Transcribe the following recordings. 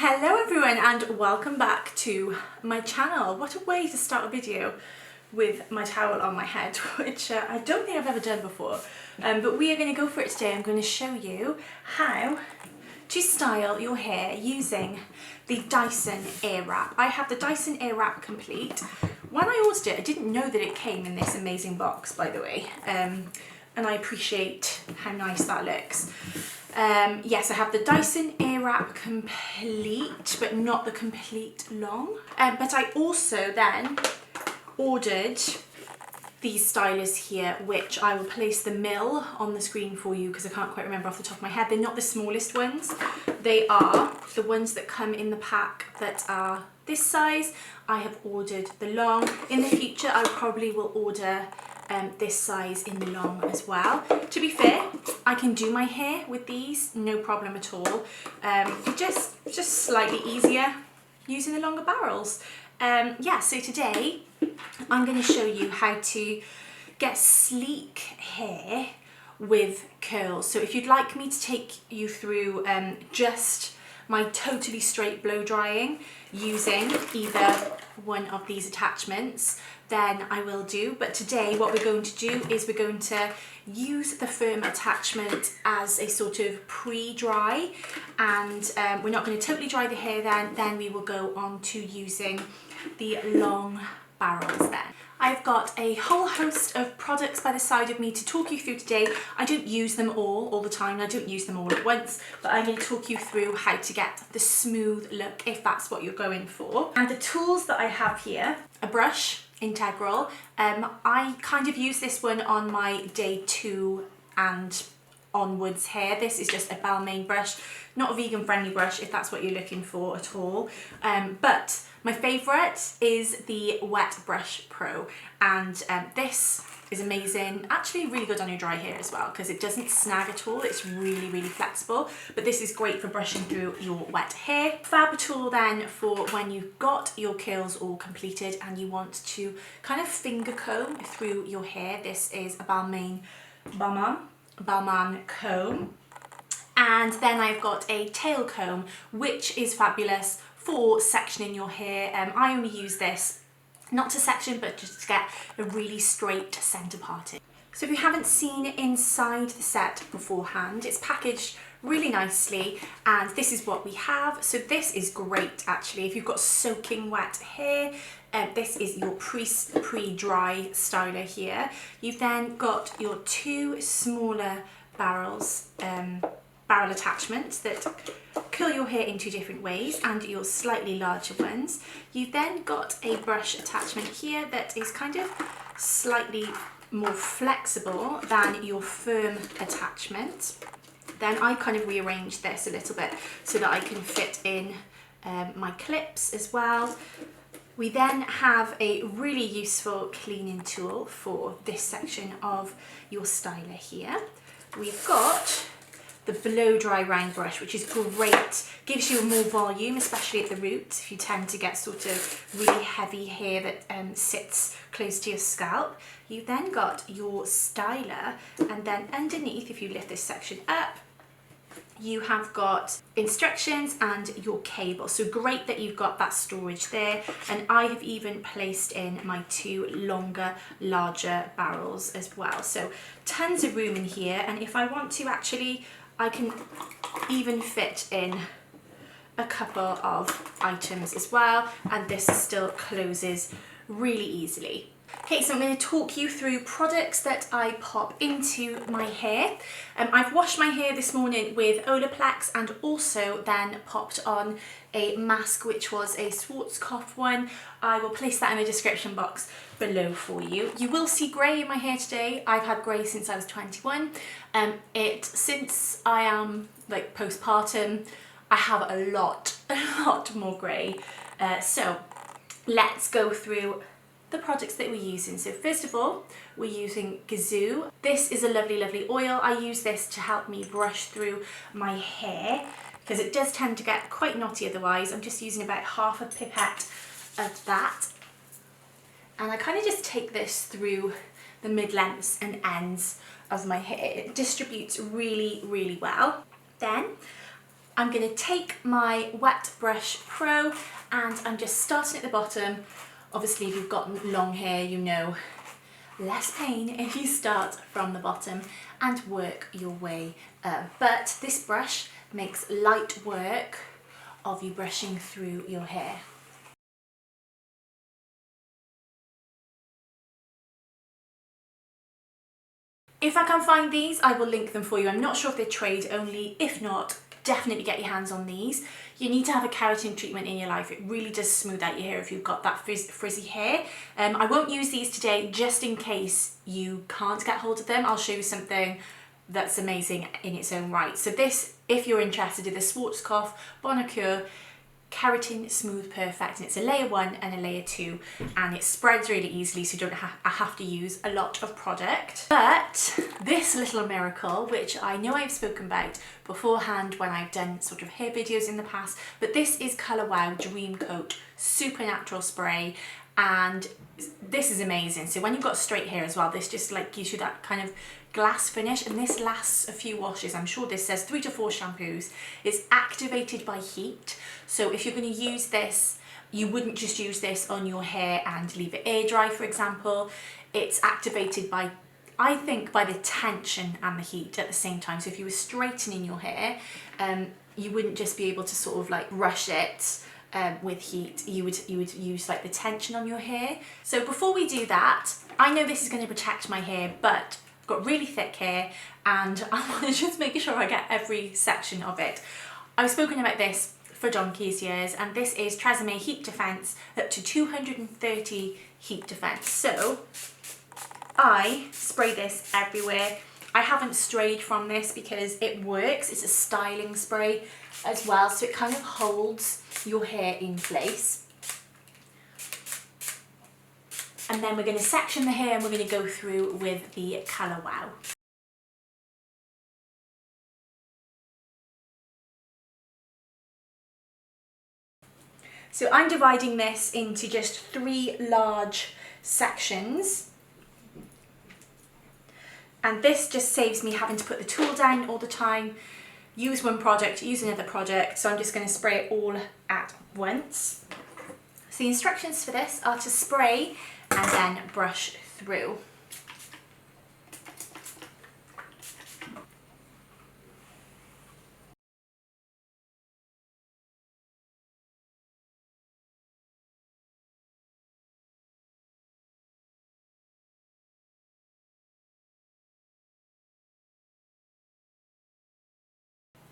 Hello everyone and welcome back to my channel. What a way to start a video with my towel on my head, which I don't think I've ever done before. But we are going to go for it today. I'm going to show you how to style your hair using the Dyson Airwrap. I have the Dyson Airwrap Complete. When I ordered it, I didn't know that it came in this amazing box, by the way. And I appreciate how nice that looks. Yes, I have the Dyson Airwrap Complete, but not the Complete Long. But I also then ordered these stylers here, which I will place the mil on the screen for you because I can't quite remember off the top of my head. They're not the smallest ones. They are the ones that come in the pack that are this size. I have ordered the long. In the future, I probably will order this size in the long as well. To be fair, I can do my hair with these, no problem at all. Just slightly easier using the longer barrels. Yeah, so today I'm going to show you how to get sleek hair with curls. So if you'd like me to take you through just my totally straight blow drying using either one of these attachments, then I will do. But today what we're going to do is we're going to use the firm attachment as a sort of pre-dry, and we're not going to totally dry the hair then we will go on to using the long barrels then. I've got a whole host of products by the side of me to talk you through today. I don't use them all the time, I don't use them all at once, but I'm going to talk you through how to get the smooth look if that's what you're going for. And the tools that I have here, a brush, integral. I kind of use this one on my day 2 and onwards hair. This is just a Balmain brush, not a vegan friendly brush if that's what you're looking for at all. But my favourite is the Wet Brush Pro, and this is amazing, actually really good on your dry hair as well because it doesn't snag at all. It's really flexible, but this is great for brushing through your wet hair. Fab tool then for when you've got your curls all completed and you want to kind of finger comb through your hair. This is a Balmain comb. And then I've got a tail comb, which is fabulous for sectioning your hair. I only use this not to section, but just to get a really straight centre parting. So if you haven't seen inside the set beforehand, it's packaged really nicely, and this is what we have. So this is great actually if you've got soaking wet hair. This is your pre-dry styler here. You've then got your 2 smaller barrels, barrel attachments that curl your hair in 2 different ways, and your slightly larger ones. You've then got a brush attachment here that is kind of slightly more flexible than your firm attachment. Then I kind of rearranged this a little bit so that I can fit in my clips as well. We then have a really useful cleaning tool for this section of your styler here. We've got the blow dry round brush, which is great, gives you more volume, especially at the roots if you tend to get sort of really heavy hair that sits close to your scalp. You've then got your styler, and then underneath, if you lift this section up, you have got instructions and your cable. So great that you've got that storage there. And I have even placed in my 2 longer, larger barrels as well. So tons of room in here. And if I want to actually, I can even fit in a couple of items as well. And this still closes really easily. Okay, so I'm going to talk you through products that I pop into my hair. I've washed my hair this morning with Olaplex and also then popped on a mask which was a Schwarzkopf one. I will place that in the description box below for you. You will see grey in my hair today. I've had grey since I was 21. Since I am like postpartum, I have a lot more grey. So let's go through the products that we're using. So first of all, we're using Gazoo. This is a lovely oil. I use this to help me brush through my hair because it does tend to get quite knotty otherwise. I'm just using about half a pipette of that. And I kind of just take this through the mid-lengths and ends of my hair. It distributes really well. Then I'm going to take my Wet Brush Pro and I'm just starting at the bottom. Obviously, if you've got long hair, you know, less pain if you start from the bottom and work your way up. But this brush makes light work of you brushing through your hair. If I can find these, I will link them for you. I'm not sure if they're trade only. If not, definitely get your hands on these. You need to have a keratin treatment in your life. It really does smooth out your hair if you've got that frizzy hair. I won't use these today just in case you can't get hold of them. I'll show you something that's amazing in its own right. So this, if you're interested, is the Schwarzkopf Bonacure Keratin Smooth Perfect, and it's a layer 1 and a layer 2, and it spreads really easily, so you don't have to use a lot of product. But this little miracle, which I know I've spoken about beforehand when I've done sort of hair videos in the past, but this is Colour Wow Dream Coat Supernatural Spray, and this is amazing. So when you've got straight hair as well, this just like gives you that kind of glass finish, and this lasts a few washes. I'm sure this says 3 to 4 shampoos. It's activated by heat, so if you're going to use this, you wouldn't just use this on your hair and leave it air dry, for example. It's activated by, I think, by the tension and the heat at the same time. So if you were straightening your hair, you wouldn't just be able to sort of like rush it with heat. You would use like the tension on your hair. So before we do that, I know this is going to protect my hair, but I've got really thick hair and I want to just make sure I get every section of it. I've spoken about this for donkey's years, and this is Tresemme Heat Defense up to 230 heat defense. So I spray this everywhere. I haven't strayed from this because it works. It's a styling spray as well, so it kind of holds your hair in place. And then we're going to section the hair and we're going to go through with the Colour Wow. So I'm dividing this into just 3 large sections. And this just saves me having to put the tool down all the time, use one product, use another product. So I'm just going to spray it all at once. So the instructions for this are to spray and then brush through.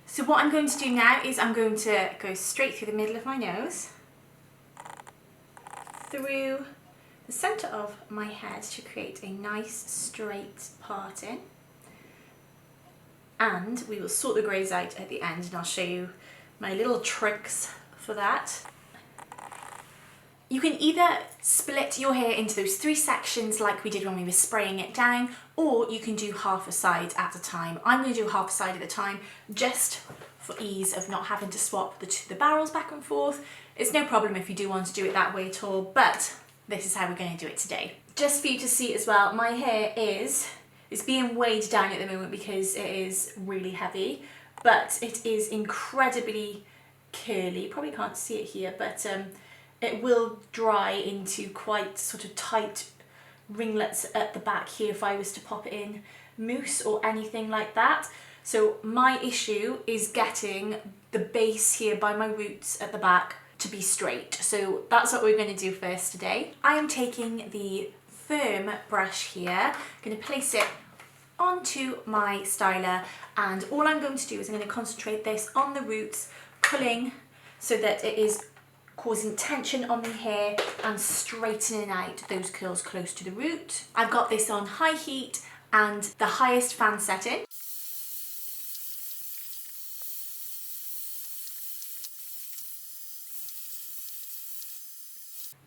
So what I'm going to do now is I'm going to go straight through the middle of my nose, through the centre of my head to create a nice straight parting, and we will sort the greys out at the end, and I'll show you my little tricks for that. You can either split your hair into those 3 sections like we did when we were spraying it down, or you can do half a side at a time. I'm going to do half a side at a time just for ease of not having to swap the barrels back and forth. It's no problem if you do want to do it that way at all, but this is how we're going to do it today. Just for you to see as well, my hair is being weighed down at the moment because it is really heavy, but it is incredibly curly. You probably can't see it here, but it will dry into quite sort of tight ringlets at the back here if I was to pop it in mousse or anything like that. So my issue is getting the base here by my roots at the back to be straight. So that's what we're going to do first today. I am taking the firm brush here, I'm going to place it onto my styler, and all I'm going to do is I'm going to concentrate this on the roots, pulling so that it is causing tension on the hair and straightening out those curls close to the root. I've got this on high heat and the highest fan setting.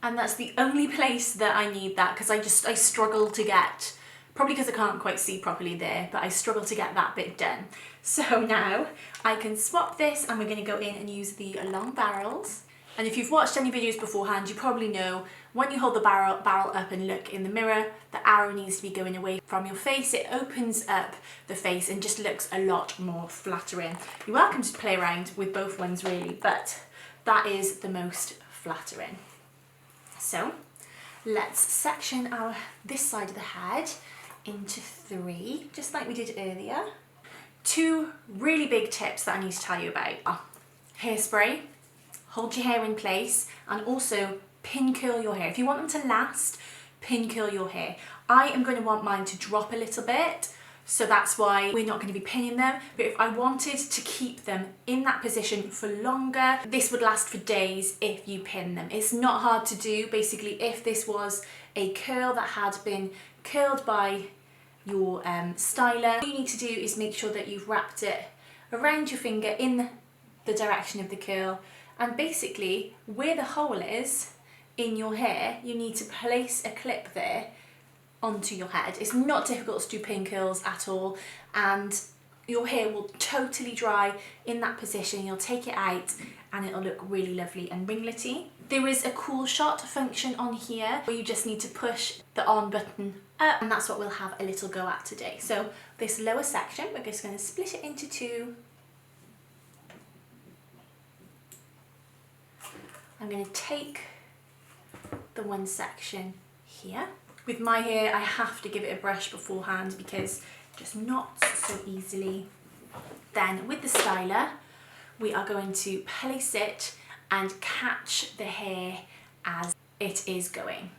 And that's the only place that I need that, because I struggle to get, probably because I can't quite see properly there, but I struggle to get that bit done. So now I can swap this and we're going to go in and use the long barrels. And if you've watched any videos beforehand, you probably know When you hold the barrel up and look in the mirror, the arrow needs to be going away from your face. It opens up the face and just looks a lot more flattering. You're welcome to play around with both ones really, but that is the most flattering. So let's section this side of the head into 3, just like we did earlier. 2 really big tips that I need to tell you about are hairspray, hold your hair in place, and also pin curl your hair. If you want them to last, pin curl your hair. I am going to want mine to drop a little bit, so that's why we're not going to be pinning them. But if I wanted to keep them in that position for longer, this would last for days if you pin them. It's not hard to do. Basically, if this was a curl that had been curled by your styler, all you need to do is make sure that you've wrapped it around your finger in the direction of the curl, and basically where the hole is in your hair, you need to place a clip there onto your head. It's not difficult to do pin curls at all, and your hair will totally dry in that position. You'll take it out and it'll look really lovely and ringlety. There is a cool shot function on here where you just need to push the on button up, and that's what we'll have a little go at today. So this lower section, we're just going to split it into 2. I'm going to take the one section here. With my hair, I have to give it a brush beforehand because it just knots so easily. Then with the styler, we are going to place it and catch the hair as it is going.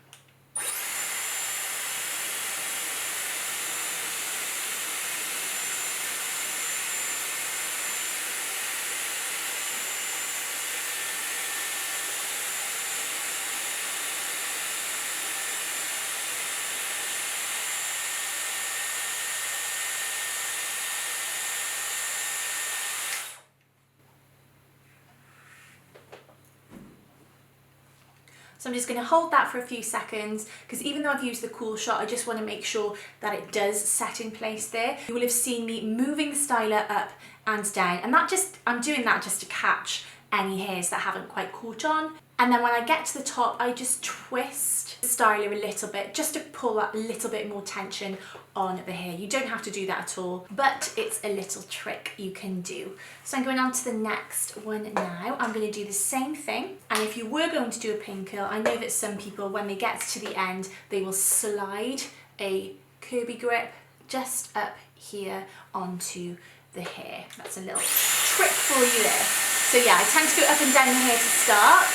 So I'm just going to hold that for a few seconds, because even though I've used the cool shot, I just want to make sure that it does set in place there. You will have seen me moving the styler up and down, and I'm doing that just to catch any hairs that haven't quite caught on. And then when I get to the top, I just twist the styler a little bit just to pull that little bit more tension on the hair. You don't have to do that at all, but it's a little trick you can do. So I'm going on to the next one now. I'm going to do the same thing. And if you were going to do a pin curl, I know that some people, when they get to the end, they will slide a Kirby grip just up here onto the hair. That's a little trick for you there. So yeah, I tend to go up and down the hair to start.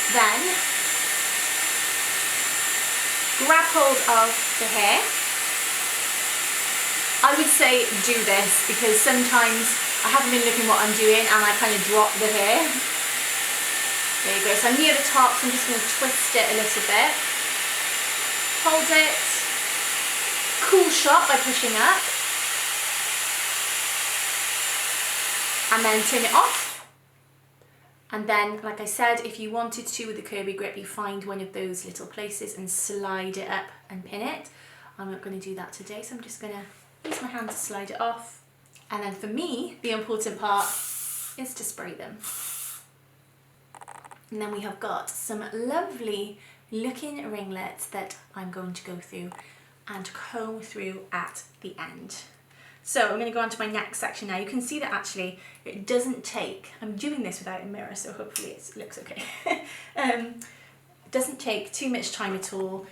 Then grab hold of the hair. I would say do this because sometimes I haven't been looking what I'm doing and I kind of drop the hair. There you go. So I'm near the top, so I'm just going to twist it a little bit. Hold it. Cool shot by pushing up. And then turn it off. And then, like I said, if you wanted to with the Kirby grip, you find one of those little places and slide it up and pin it. I'm not going to do that today, so I'm just going to use my hand to slide it off. And then for me, the important part is to spray them. And then we have got some lovely looking ringlets that I'm going to go through and comb through at the end. So I'm going to go on to my next section now. You can see that actually it doesn't take, I'm doing this without a mirror, so hopefully it looks okay. It doesn't take too much time at all.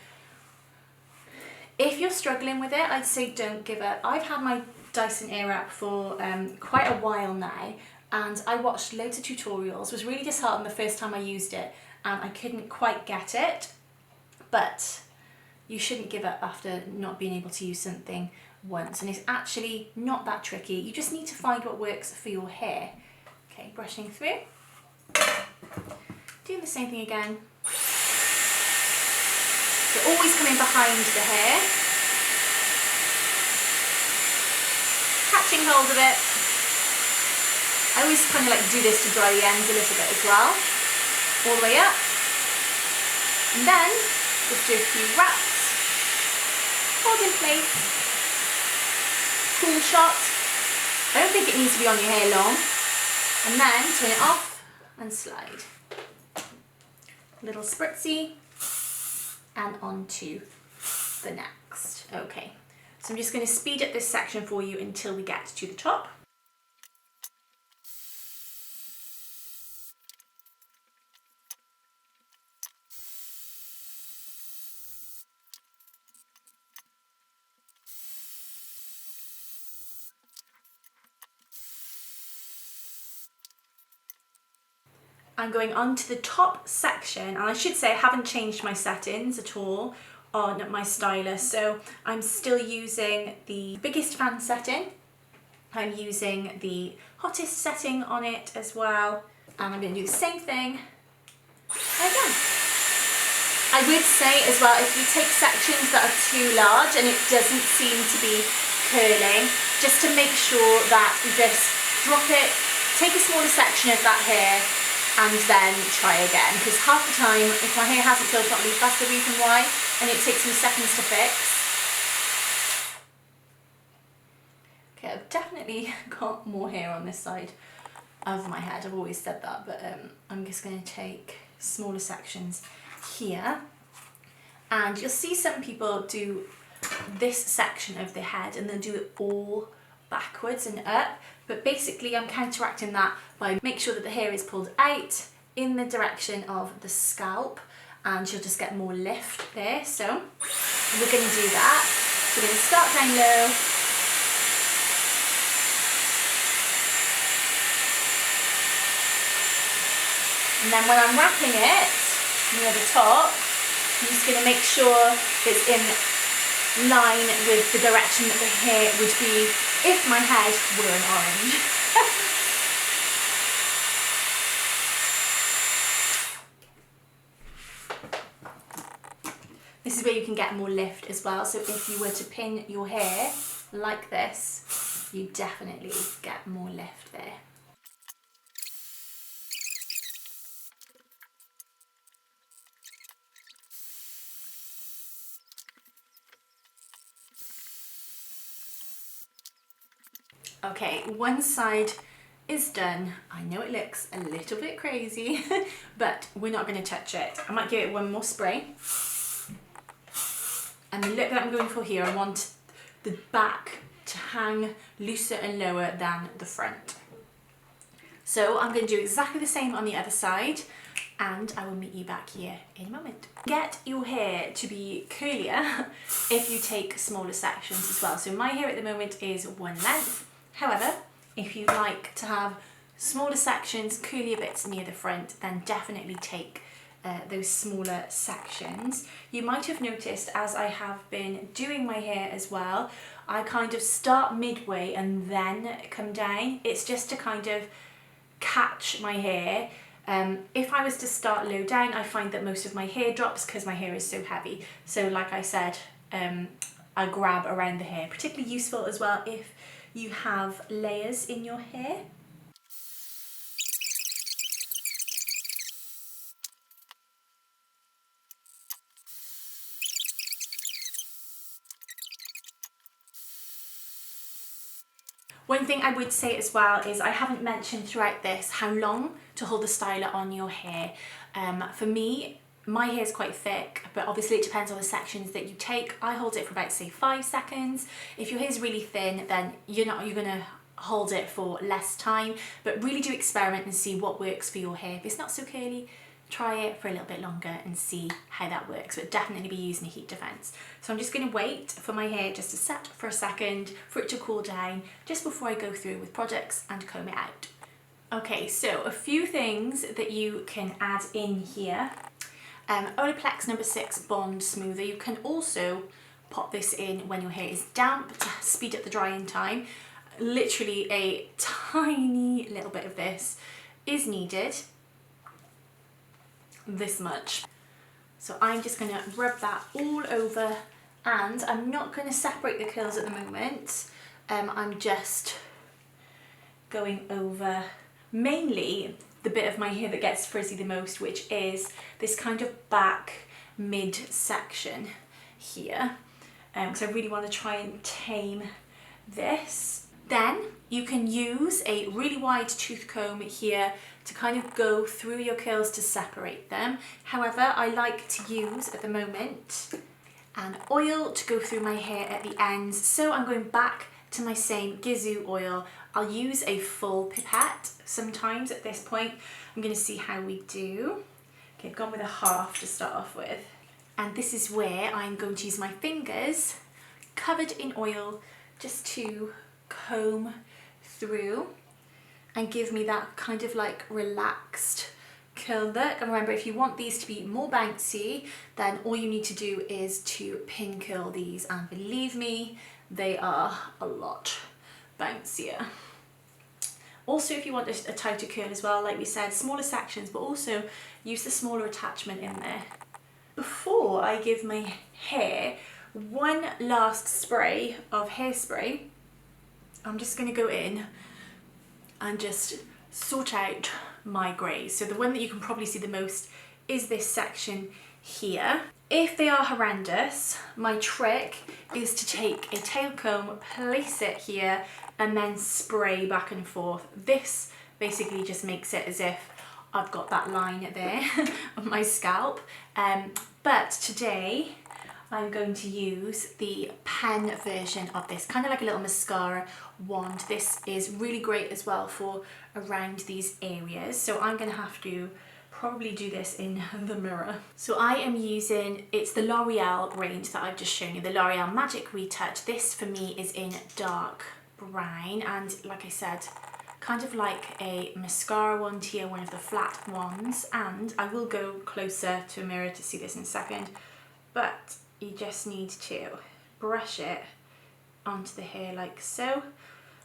If you're struggling with it, I'd say don't give up. I've had my Dyson Airwrap for quite a while now, and I watched loads of tutorials, was really disheartened the first time I used it, and I couldn't quite get it, but you shouldn't give up after not being able to use something once, and it's actually not that tricky. You just need to find what works for your hair. Okay, brushing through. Doing the same thing again. So always coming behind the hair. Catching hold of it. I always kind of like do this to dry the ends a little bit as well. All the way up. And then just do a few wraps. Hold in place. Cool shot. I don't think it needs to be on your hair long. And then turn it off and slide. little spritzy, and on to the next. Okay, so I'm just going to speed up this section for you until we get to the top. I'm going on to the top section, and I should say I haven't changed my settings at all on my stylus, so I'm still using the biggest fan setting. I'm using the hottest setting on it as well, and I'm going to do the same thing again. I would say as well, if you take sections that are too large and it doesn't seem to be curling, just to make sure that you just drop it, take a smaller section of that hair and then try again, because half the time if my hair hasn't curled properly, that's the reason why, and it takes me seconds to fix. Okay, I've definitely got more hair on this side of my head. I've always said that, but I'm just going to take smaller sections here, and you'll see some people do this section of the head and then do it all backwards and up, but basically I'm counteracting that by make sure that the hair is pulled out in the direction of the scalp, and you'll just get more lift there. So we're going to do that. So we're going to start down low, and then when I'm wrapping it near the top, I'm just going to make sure it's in line with the direction that the hair would be if my head were an orange. This is where you can get more lift as well, so if you were to pin your hair like this, you definitely get more lift there. Okay, one side is done. I know it looks a little bit crazy, but we're not going to touch it. I might give it one more spray. And the look that I'm going for here, I want the back to hang looser and lower than the front. So I'm going to do exactly the same on the other side, and I will meet you back here in a moment. Get your hair to be curlier if you take smaller sections as well. So my hair at the moment is one length. However, if you'd like to have smaller sections, curlier bits near the front, then definitely take those smaller sections. You might have noticed as I have been doing my hair as well, I kind of start midway and then come down. It's just to kind of catch my hair. If I was to start low down, I find that most of my hair drops because my hair is so heavy. So like I said, I grab around the hair. Particularly useful as well if you have layers in your hair. One thing I would say as well is I haven't mentioned throughout this how long to hold the styler on your hair. For me, my hair is quite thick, but obviously it depends on the sections that you take. I hold it for about, say, 5 seconds. If your hair is really thin, then you're gonna hold it for less time, but really do experiment and see what works for your hair. If it's not so curly, try it for a little bit longer and see how that works, but definitely be using a heat defense. So I'm just going to wait for my hair just to set for a second, for it to cool down, just before I go through with products and comb it out. Okay, so a few things that you can add in here. Olaplex number 6 Bond Smoother. You can also pop this in when your hair is damp to speed up the drying time. Literally a tiny little bit of this is needed. This much. So I'm just going to rub that all over, and I'm not going to separate the curls at the moment. I'm just going over mainly the bit of my hair that gets frizzy the most, which is this kind of back mid section here, because I really want to try and tame this. Then you can use a really wide tooth comb here to kind of go through your curls to separate them. However, I like to use at the moment an oil to go through my hair at the ends. So I'm going back to my same Gizu oil. I'll use a full pipette sometimes at this point. I'm going to see how we do. Okay, I've gone with a half to start off with. And this is where I'm going to use my fingers covered in oil just to comb through and give me that kind of like relaxed curl look. And remember, if you want these to be more bouncy, then all you need to do is to pin curl these, and believe me, they are a lot bouncier. Also, if you want a tighter curl as well, like we said, smaller sections, but also use the smaller attachment in there. Before I give my hair one last spray of hairspray, I'm just going to go in and just sort out my greys. So the one that you can probably see the most is this section here. If they are horrendous, my trick is to take a tail comb, place it here, and then spray back and forth. This basically just makes it as if I've got that line there on my scalp. But today I'm going to use the pen version of this, kind of like a little mascara wand. This is really great as well for around these areas. So I'm going to have to probably do this in the mirror. So I am using, it's the L'Oreal range that I've just shown you, the L'Oreal Magic Retouch. This for me is in dark brown, and like I said, kind of like a mascara wand here, one of the flat ones. And I will go closer to a mirror to see this in a second, but you just need to brush it onto the hair like so.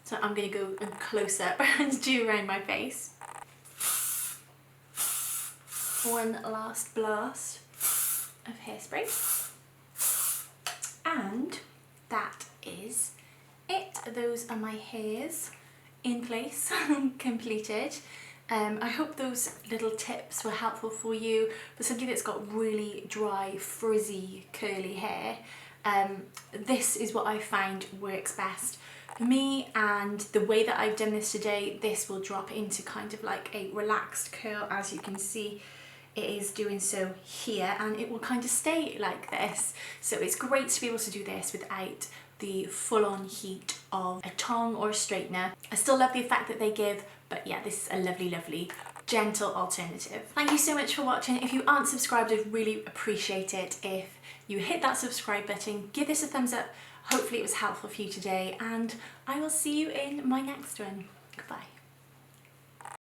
So I'm going to go close up and do around my face. One last blast of hairspray. And that is it. Those are my hairs in place, completed. I hope those little tips were helpful for you. For somebody that's got really dry, frizzy, curly hair, this is what I find works best for me, and the way that I've done this today, this will drop into kind of like a relaxed curl. As you can see, it is doing so here, and it will kind of stay like this. So it's great to be able to do this without the full-on heat of a tong or a straightener. I still love the effect that they give, but yeah, this is a lovely, lovely, gentle alternative. Thank you so much for watching. If you aren't subscribed, I'd really appreciate it if you hit that subscribe button, give this a thumbs up. Hopefully it was helpful for you today, and I will see you in my next one. Goodbye.